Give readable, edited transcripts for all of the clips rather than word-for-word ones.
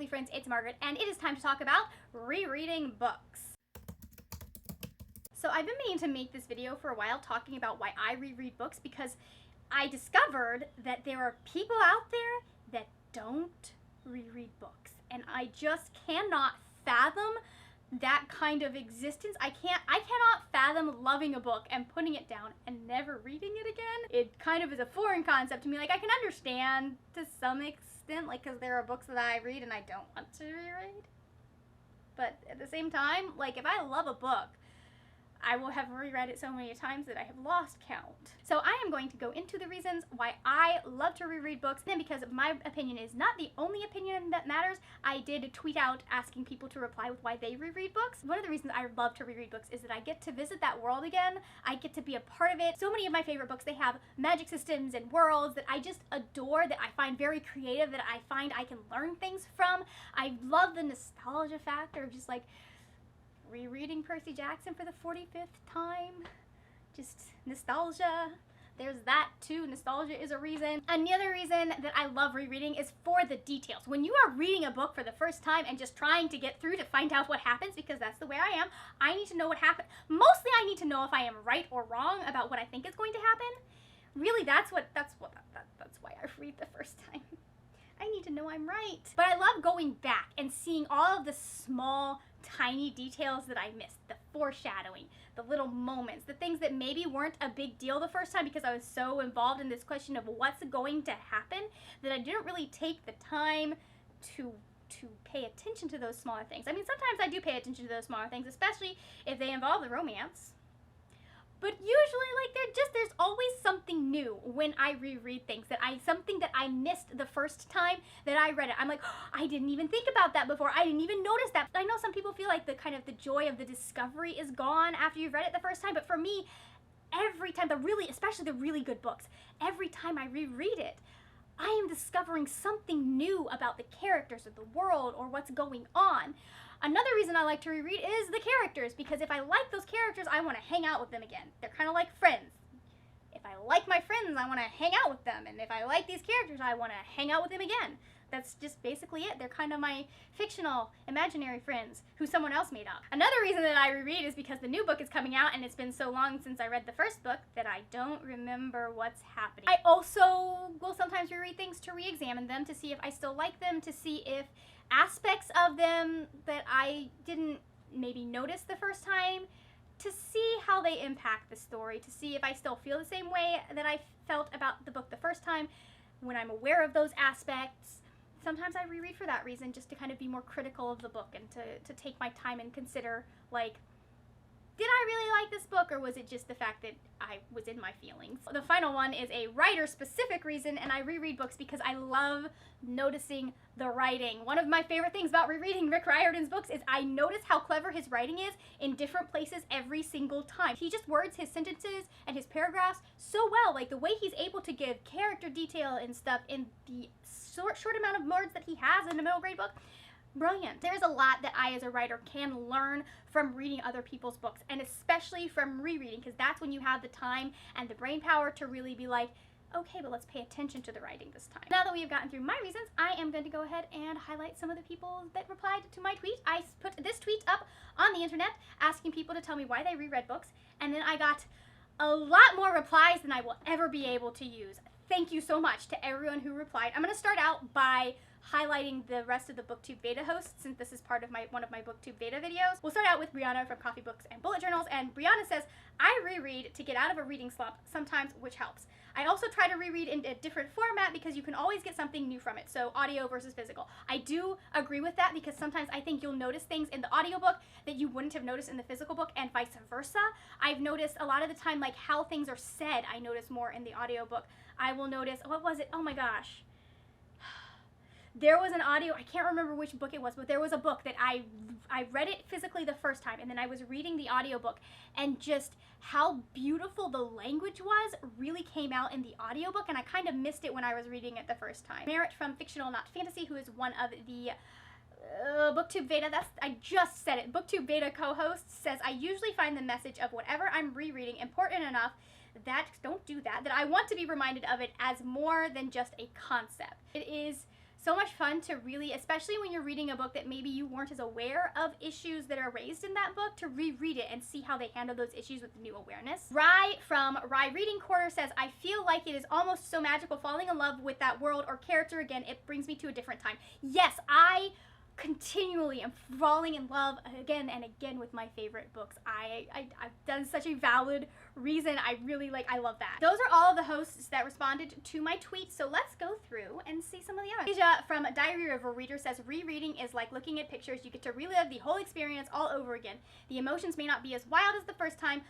lovely friends, it's Margaret, and it is time to talk about rereading books. So I've been meaning to make this video for a while talking about why I reread books, because I discovered that there are people out there that don't reread books, and I just cannot fathom that kind of existence. I cannot fathom loving a book and putting it down and never reading it again. It kind of is a foreign concept to me. Like, I can understand to some extent, like, because there are books that I read and I don't want to reread. But at the same time, like, if I love a book, I will have reread it so many times that I have lost count. So I am going to go into the reasons why I love to reread books. Then, because my opinion is not the only opinion that matters, I did tweet out asking people to reply with why they reread books. One of the reasons I love to reread books is that I get to visit that world again. I get to be a part of it. So many of my favorite books, they have magic systems and worlds that I just adore, that I find very creative, that I find I can learn things from. I love the nostalgia factor of just like rereading Percy Jackson for the 45th time. Just nostalgia. There's that too. Nostalgia is a reason. Another reason that I love rereading is for the details. When you are reading a book for the first time and just trying to get through to find out what happens, because that's the way I am, I need to know what happened. Mostly I need to know if I am right or wrong about what I think is going to happen. Really, that's why I read the first time. I need to know I'm right. But I love going back and seeing all of the small, tiny details that I missed. The foreshadowing, the little moments, the things that maybe weren't a big deal the first time because I was so involved in this question of what's going to happen that I didn't really take the time to pay attention to those smaller things. I mean, sometimes I do pay attention to those smaller things, especially if they involve the romance. But usually, like, there's always something new when I reread things, something that I missed the first time that I read it. I'm like, oh, I didn't even think about that before. I didn't even notice that. I know some people feel like the joy of the discovery is gone after you've read it the first time, but for me, every time, especially the really good books, every time I reread it, I am discovering something new about the characters or the world or what's going on. Another reason I like to reread is the characters, because if I like those characters, I want to hang out with them again. They're kind of like friends. If I like my friends, I want to hang out with them. And if I like these characters, I want to hang out with them again. That's just basically it. They're kind of my fictional, imaginary friends who someone else made up. Another reason that I reread is because the new book is coming out, and it's been so long since I read the first book that I don't remember what's happening. I also will sometimes reread things to re-examine them, to see if I still like them, to see if aspects of them that I didn't maybe notice the first time, to see how they impact the story, to see if I still feel the same way that I felt about the book the first time when I'm aware of those aspects. Sometimes I reread for that reason, just to kind of be more critical of the book and to take my time and consider, like, did I really like this book, or was it just the fact that I was in my feelings? The final one is a writer-specific reason, and I reread books because I love noticing the writing. One of my favorite things about rereading Rick Riordan's books is I notice how clever his writing is in different places every single time. He just words his sentences and his paragraphs so well. Like, the way he's able to give character detail and stuff in the short amount of words that he has in a middle grade book. Brilliant. There's a lot that I as a writer can learn from reading other people's books, and especially from rereading, because that's when you have the time and the brain power to really be like, okay, but let's pay attention to the writing this time. Now that we have gotten through my reasons, I am going to go ahead and highlight some of the people that replied to my tweet. I put this tweet up on the internet asking people to tell me why they reread books, and then I got a lot more replies than I will ever be able to use. Thank you so much to everyone who replied. I'm going to start out by highlighting the rest of the BookTube VEDA hosts, since this is part of one of my BookTube VEDA videos. We'll start out with Brianna from Coffee Books and Bullet Journals, and Brianna says, I reread to get out of a reading slump sometimes, which helps. I also try to reread in a different format because you can always get something new from it, so audio versus physical. I do agree with that, because sometimes I think you'll notice things in the audiobook that you wouldn't have noticed in the physical book, and vice versa. I've noticed a lot of the time, like, how things are said, I notice more in the audiobook. I will notice, what was it? Oh my gosh. There was an audio, I can't remember which book it was, but there was a book that I read it physically the first time, and then I was reading the audiobook, and just how beautiful the language was really came out in the audiobook, and I kind of missed it when I was reading it the first time. Merritt from Fictional Not Fantasy, who is one of the BookTube VEDA, I just said it, BookTube VEDA co-host, says, I usually find the message of whatever I'm rereading important enough that I want to be reminded of it as more than just a concept. It is so much fun to really, especially when you're reading a book that maybe you weren't as aware of issues that are raised in that book, to reread it and see how they handle those issues with new awareness. Rye from Rereading Quarter says, I feel like it is almost so magical falling in love with that world or character again. It brings me to a different time. Yes, I continually am falling in love again and again with my favorite books. I've done such a valid reason. I love that. Those are all of the hosts that responded to my tweet, so let's go through and see some of the others. Asia from Diary of a Reader says, rereading is like looking at pictures. You get to relive the whole experience all over again. The emotions may not be as wild as the first time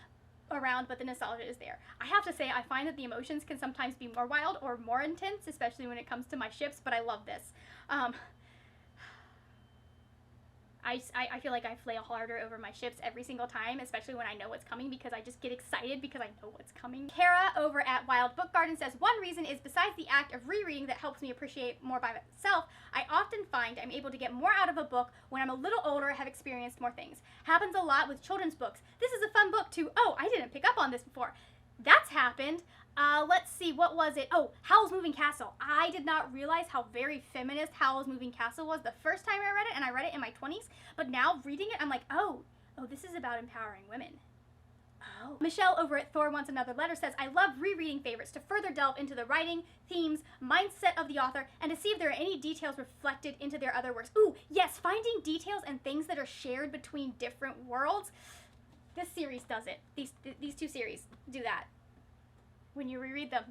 around, but the nostalgia is there. I have to say, I find that the emotions can sometimes be more wild or more intense, especially when it comes to my ships, but I love this. I feel like I flail harder over my ships every single time, especially when I know what's coming, because I just get excited because I know what's coming. Kara over at Wild Book Garden says, one reason is besides the act of rereading that helps me appreciate more by myself, I often find I'm able to get more out of a book when I'm a little older, have experienced more things. Happens a lot with children's books. This is a fun book too. Oh, I didn't pick up on this before. That's happened. Let's see, what was it? Oh, Howl's Moving Castle. I did not realize how very feminist Howl's Moving Castle was the first time I read it, and I read it in my 20s, but now reading it, I'm like, oh, this is about empowering women. Oh. Michelle over at Thor Wants Another Letter says, I love rereading favorites to further delve into the writing, themes, mindset of the author, and to see if there are any details reflected into their other works. Ooh, yes, finding details and things that are shared between different worlds. This series does it. These two series do that. When you reread them,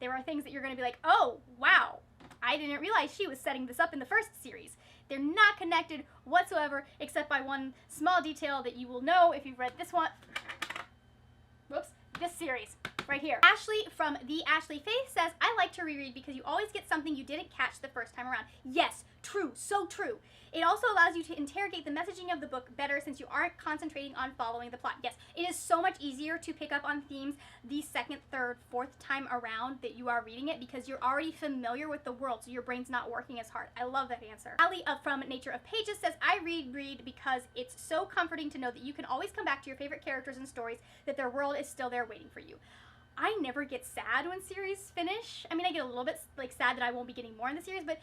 there are things that you're going to be like, oh, wow, I didn't realize she was setting this up in the first series. They're not connected whatsoever, except by one small detail that you will know if you've read this one. Whoops, this series right here. Ashley from the Ashley Face says, I like to reread because you always get something you didn't catch the first time around. Yes, true, so true. It also allows you to interrogate the messaging of the book better since you aren't concentrating on following the plot. Yes, it is so much easier to pick up on themes the second, third, fourth time around that you are reading it because you're already familiar with the world, so your brain's not working as hard. I love that answer. Ali from Nature of Pages says, I reread because it's so comforting to know that you can always come back to your favorite characters and stories, that their world is still there waiting for you. I never get sad when series finish. I mean, I get a little bit sad that I won't be getting more in the series, but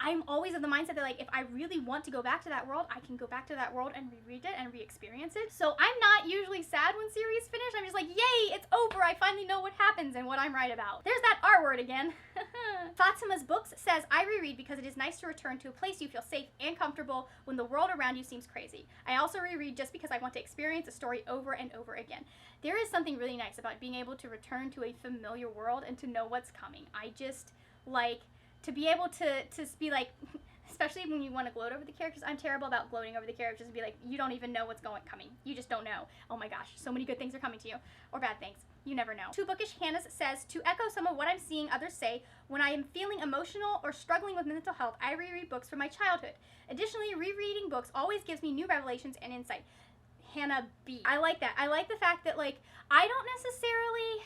I'm always of the mindset that if I really want to go back to that world, I can go back to that world and reread it and re-experience it. So I'm not usually sad when series finish. I'm just like, yay, it's over. I finally know what happens and what I'm right about. There's that R word again. Fatima's Books says, I reread because it is nice to return to a place you feel safe and comfortable when the world around you seems crazy. I also reread just because I want to experience a story over and over again. There is something really nice about being able to return to a familiar world and to know what's coming. I just like to be able to be like, especially when you want to gloat over the characters. I'm terrible about gloating over the characters and be like, you don't even know what's coming. You just don't know. Oh my gosh, so many good things are coming to you. Or bad things. You never know. Two Bookish Hannah says, to echo some of what I'm seeing others say, when I am feeling emotional or struggling with mental health, I reread books from my childhood. Additionally, rereading books always gives me new revelations and insight. Hannah B. I like that. I like the fact that, I don't necessarily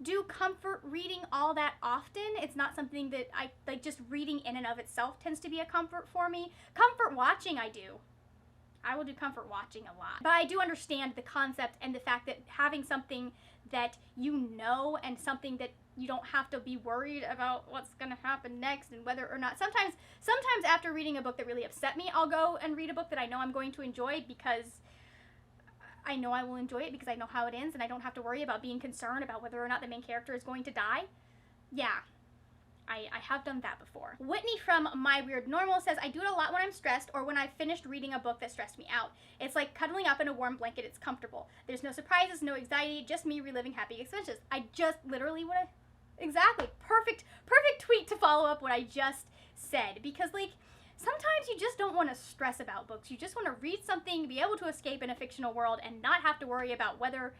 do comfort reading all that often. It's not something that I like. Just reading in and of itself tends to be a comfort for me. Comfort watching I do. I will do comfort watching a lot. But I do understand the concept and the fact that having something that you know and something that you don't have to be worried about what's going to happen next and whether or not. Sometimes after reading a book that really upset me, I'll go and read a book that I know I'm going to enjoy because I know I will enjoy it because I know how it ends and I don't have to worry about being concerned about whether or not the main character is going to die. Yeah, I have done that before. Whitney from My Weird Normal says, I do it a lot when I'm stressed or when I've finished reading a book that stressed me out. It's like cuddling up in a warm blanket. It's comfortable. There's no surprises, no anxiety, just me reliving happy experiences. I just literally exactly, perfect tweet to follow up what I just said, because sometimes you just don't want to stress about books. You just want to read something, be able to escape in a fictional world and not have to worry about whether,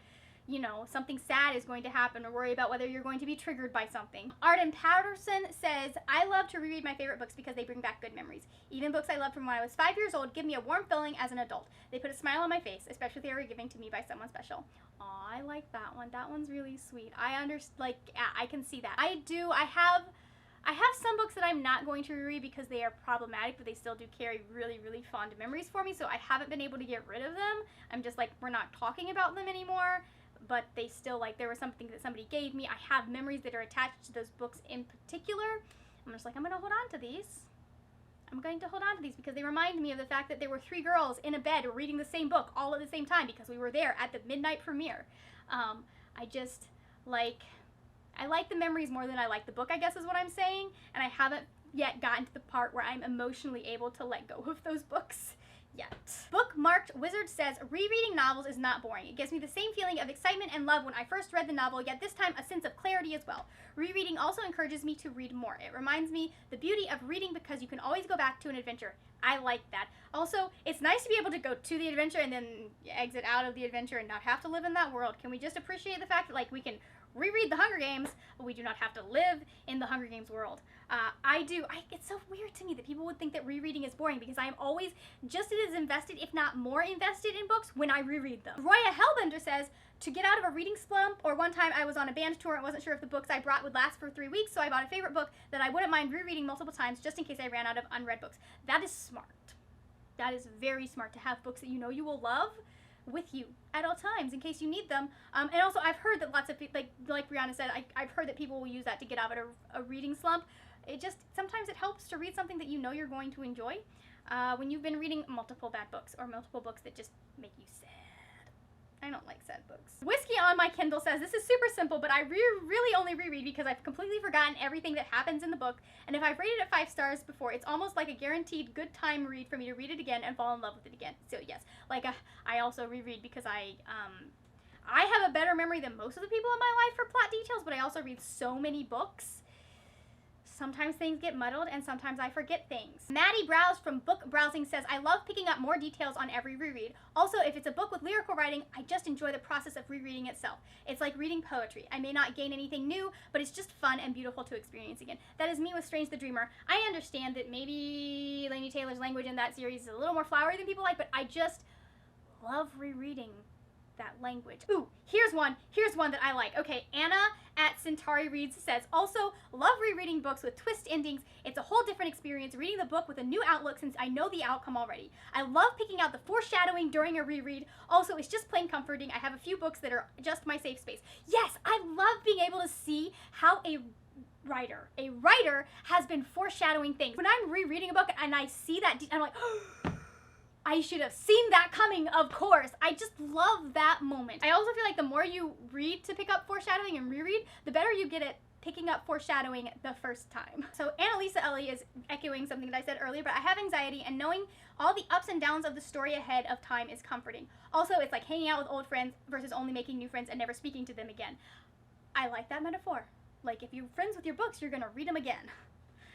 something sad is going to happen or worry about whether you're going to be triggered by something. Arden Patterson says, I love to reread my favorite books because they bring back good memories. Even books I loved from when I was 5 years old give me a warm feeling as an adult. They put a smile on my face, especially if they were given to me by someone special. Aw, I like that one. That one's really sweet. I can see that. I have some books that I'm not going to reread because they are problematic, but they still do carry really, really fond memories for me, so I haven't been able to get rid of them. I'm just we're not talking about them anymore, but they still, there was something that somebody gave me. I have memories that are attached to those books in particular I'm just like, I'm going to hold on to these. I'm going to hold on to these because they remind me of the fact that there were 3 girls in a bed reading the same book all at the same time because we were there at the midnight premiere. I just like, I like the memories more than I like the book, I guess is what I'm saying, and I haven't yet gotten to the part where I'm emotionally able to let go of those books yet. Bookmarked Wizard says, rereading novels is not boring. It gives me the same feeling of excitement and love when I first read the novel, yet this time a sense of clarity as well. Rereading also encourages me to read more. It reminds me the beauty of reading because you can always go back to an adventure. I like that. Also, it's nice to be able to go to the adventure and then exit out of the adventure and not have to live in that world. Can we just appreciate the fact that, like, we can reread the Hunger Games, but we do not have to live in the Hunger Games world? It's so weird to me that people would think that rereading is boring because I am always just as invested, if not more invested in books when I reread them. Roya Hellbender says, to get out of a reading slump, or one time I was on a Bandz tour and wasn't sure if the books I brought would last for 3 weeks, so I bought a favorite book that I wouldn't mind rereading multiple times just in case I ran out of unread books. That is smart. That is very smart to have books that you know you will love with you at all times in case you need them. And also I've heard that lots of people, like Brianna said, I've heard that people will use that to get out of a reading slump. Sometimes it helps to read something that you know you're going to enjoy when you've been reading multiple bad books or multiple books that just make you sad. I don't like sad books. Whiskey on My Kindle says, this is super simple, but I really only reread because I've completely forgotten everything that happens in the book, and if I've rated it 5 stars before, it's almost like a guaranteed good time read for me to read it again and fall in love with it again. So yes, I also reread because I have a better memory than most of the people in my life for plot details, but I also read so many books. Sometimes things get muddled and sometimes I forget things. Maddie Browse from Book Browsing says, I love picking up more details on every reread. Also, if it's a book with lyrical writing, I just enjoy the process of rereading itself. It's like reading poetry. I may not gain anything new, but it's just fun and beautiful to experience again. That is me with Strange the Dreamer. I understand that maybe Laini Taylor's language in that series is a little more flowery than people like, but I just love rereading that language. Ooh, here's one that I like. Okay, Anna at Centauri Reads says, also love rereading books with twist endings. It's a whole different experience reading the book with a new outlook since I know the outcome already. I love picking out the foreshadowing during a reread. Also, it's just plain comforting. I have a few books that are just my safe space. Yes, I love being able to see how a writer has been foreshadowing things. When I'm rereading a book and I see that, I'm like, I should have seen that coming, of course. I just love that moment. I also feel like the more you read to pick up foreshadowing and reread, the better you get at picking up foreshadowing the first time. So Annalisa Ellie is echoing something that I said earlier, but I have anxiety and knowing all the ups and downs of the story ahead of time is comforting. Also, it's like hanging out with old friends versus only making new friends and never speaking to them again. I like that metaphor. Like, if you're friends with your books, you're gonna read them again.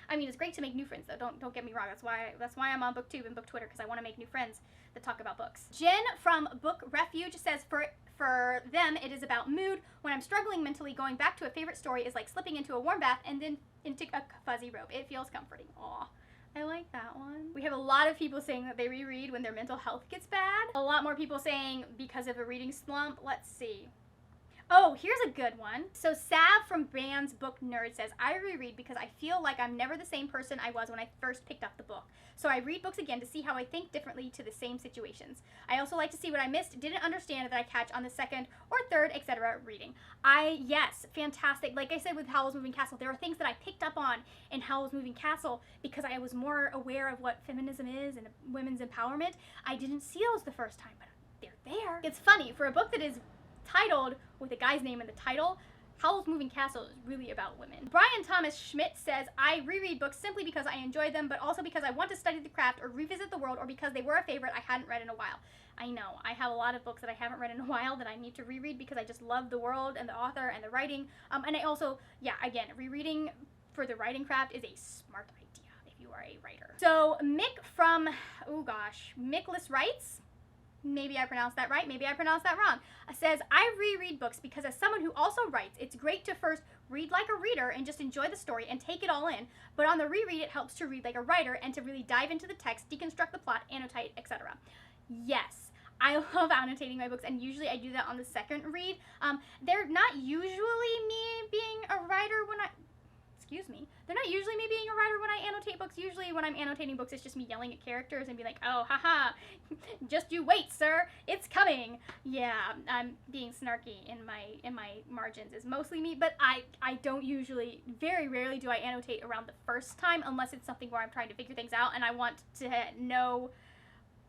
I mean, it's great to make new friends, though. Don't get me wrong. That's why I'm on BookTube and Book Twitter, because I want to make new friends that talk about books. Jen from Book Refuge says, for them, it is about mood. When I'm struggling mentally, going back to a favorite story is like slipping into a warm bath and then into a fuzzy robe. It feels comforting. Aw, I like that one. We have a lot of people saying that they reread when their mental health gets bad. A lot more people saying because of a reading slump. Let's see. Oh, here's a good one. So Sav from Bandz Book Nerd says, I reread because I feel like I'm never the same person I was when I first picked up the book. So I read books again to see how I think differently to the same situations. I also like to see what I missed, didn't understand that I catch on the second or third, etc. reading. Yes, fantastic. Like I said with Howl's Moving Castle, there are things that I picked up on in Howl's Moving Castle because I was more aware of what feminism is and women's empowerment. I didn't see those the first time, but they're there. It's funny, for a book that is titled with a guy's name in the title, Howl's Moving Castle is really about women. Brian Thomas Schmidt says, I reread books simply because I enjoy them, but also because I want to study the craft or revisit the world, or because they were a favorite I hadn't read in a while. I know, I have a lot of books that I haven't read in a while that I need to reread because I just love the world and the author and the writing. And I also, again, rereading for the writing craft is a smart idea if you are a writer. So Mick from, Mickless Writes, maybe I pronounced that right, maybe I pronounced that wrong, says, I reread books because as someone who also writes, it's great to first read like a reader and just enjoy the story and take it all in, but on the reread it helps to read like a writer and to really dive into the text, deconstruct the plot, annotate, etc. Yes, I love annotating my books, and usually I do that on the second read. They're not usually me being a writer when excuse me. They're not usually me being a writer when I annotate books. Usually when I'm annotating books, it's just me yelling at characters and be like, oh, haha, just you wait, sir, it's coming. Yeah, I'm being snarky in my margins is mostly me, but I don't usually, very rarely do I annotate around the first time unless it's something where I'm trying to figure things out and I want to know,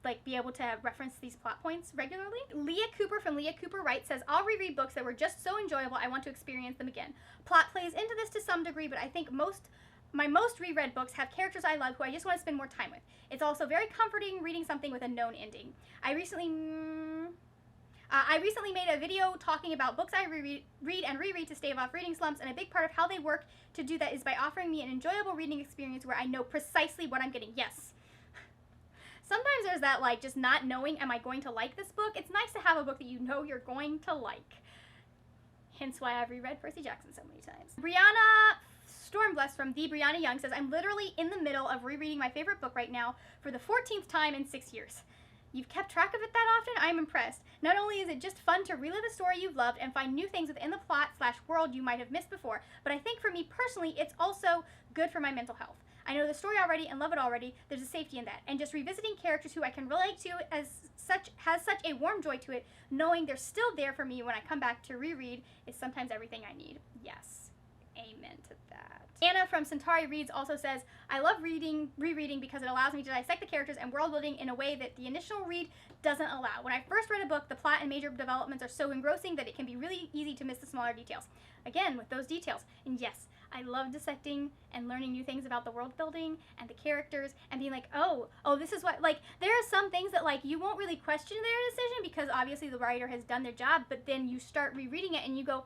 like, be able to reference these plot points regularly. Leah Cooper from Leah Cooper Wright says, I'll reread books that were just so enjoyable I want to experience them again. Plot plays into this to some degree, but I think my most reread books have characters I love who I just want to spend more time with. It's also very comforting reading something with a known ending. I recently made a video talking about books I read and reread to stave off reading slumps, and a big part of how they work to do that is by offering me an enjoyable reading experience where I know precisely what I'm getting. Yes. Sometimes there's that, like, just not knowing, am I going to like this book? It's nice to have a book that you know you're going to like. Hence why I've reread Percy Jackson so many times. Brianna Stormblessed from The Brianna Young says, I'm literally in the middle of rereading my favorite book right now for the 14th time in 6 years. You've kept track of it that often? I'm impressed. Not only is it just fun to relive a story you've loved and find new things within the plot/world you might have missed before, but I think for me personally, it's also good for my mental health. I know the story already and love it already. There's a safety in that. And just revisiting characters who I can relate to has such a warm joy to it, knowing they're still there for me when I come back to reread is sometimes everything I need. Yes. Amen to that. Anna from Centauri Reads also says, I love rereading because it allows me to dissect the characters and world building in a way that the initial read doesn't allow. When I first read a book, the plot and major developments are so engrossing that it can be really easy to miss the smaller details. Again, with those details. And yes, I love dissecting and learning new things about the world building and the characters and being like, oh, this is what, like, there are some things that, like, you won't really question their decision because obviously the writer has done their job, but then you start rereading it and you go,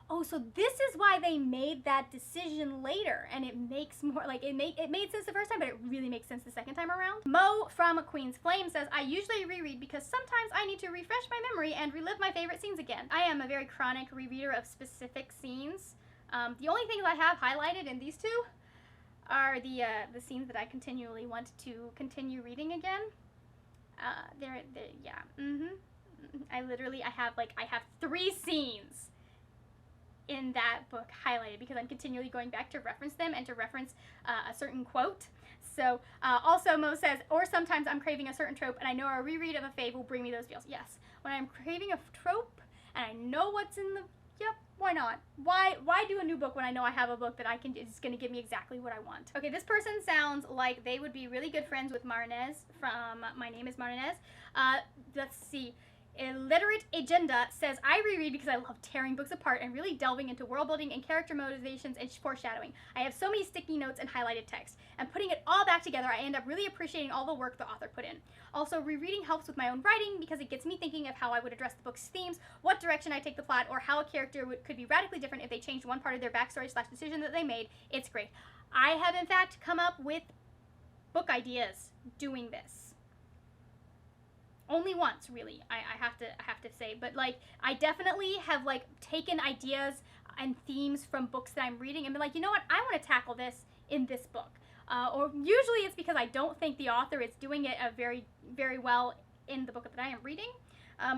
oh, so this is why they made that decision later, and it makes more, like, it made sense the first time, but it really makes sense the second time around. Mo from Queen's Flame says, I usually reread because sometimes I need to refresh my memory and relive my favorite scenes again. I am a very chronic rereader of specific scenes. The only things I have highlighted in these two are the scenes that I continually want to continue reading again. Yeah, I have 3 scenes in that book highlighted because I'm continually going back to reference them and to reference a certain quote. So also Mo says, or sometimes I'm craving a certain trope and I know a reread of a fave will bring me those feels. Yes, when I'm craving a trope and I know what's in the, yep, why not? Why do a new book when I know I have a book that is going to give me exactly what I want? Okay, this person sounds like they would be really good friends with Marnez from My Name is Marnez. Let's see. Illiterate Agenda says, I reread because I love tearing books apart and really delving into world building and character motivations and foreshadowing. I have so many sticky notes and highlighted text, and putting it all back together, I end up really appreciating all the work the author put in. Also, rereading helps with my own writing because it gets me thinking of how I would address the book's themes, what direction I take the plot, or how a character could be radically different if they changed one part of their backstory/decision that they made. It's great. I have, in fact, come up with book ideas doing this. Only once, really, I have to say, but, like, I definitely have, like, taken ideas and themes from books that I'm reading and been like, you know what, I want to tackle this in this book. Or usually it's because I don't think the author is doing it very, very well in the book that I am reading,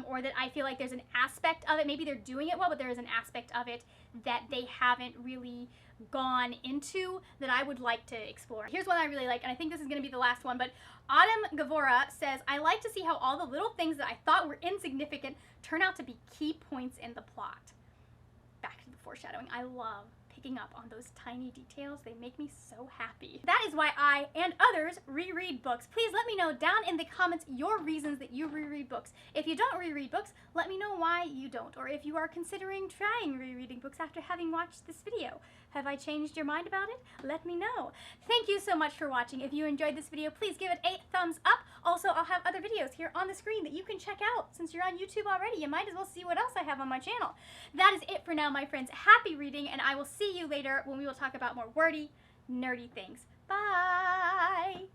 or that I feel like there's an aspect of it, maybe they're doing it well, but there is an aspect of it that they haven't really gone into that I would like to explore. Here's one I really like, and I think this is going to be the last one, but Autumn Gavora says, I like to see how all the little things that I thought were insignificant turn out to be key points in the plot. Back to the foreshadowing. I love picking up on those tiny details. They make me so happy. That is why I and others reread books. Please let me know down in the comments your reasons that you reread books. If you don't reread books, let me know why you don't, or if you are considering trying rereading books after having watched this video. Have I changed your mind about it? Let me know. Thank you so much for watching. If you enjoyed this video, please give it a thumbs up. Also, I'll have other videos here on the screen that you can check out. Since you're on YouTube already, you might as well see what else I have on my channel. That is it for now, my friends. Happy reading, and I will see you later when we will talk about more wordy, nerdy things. Bye!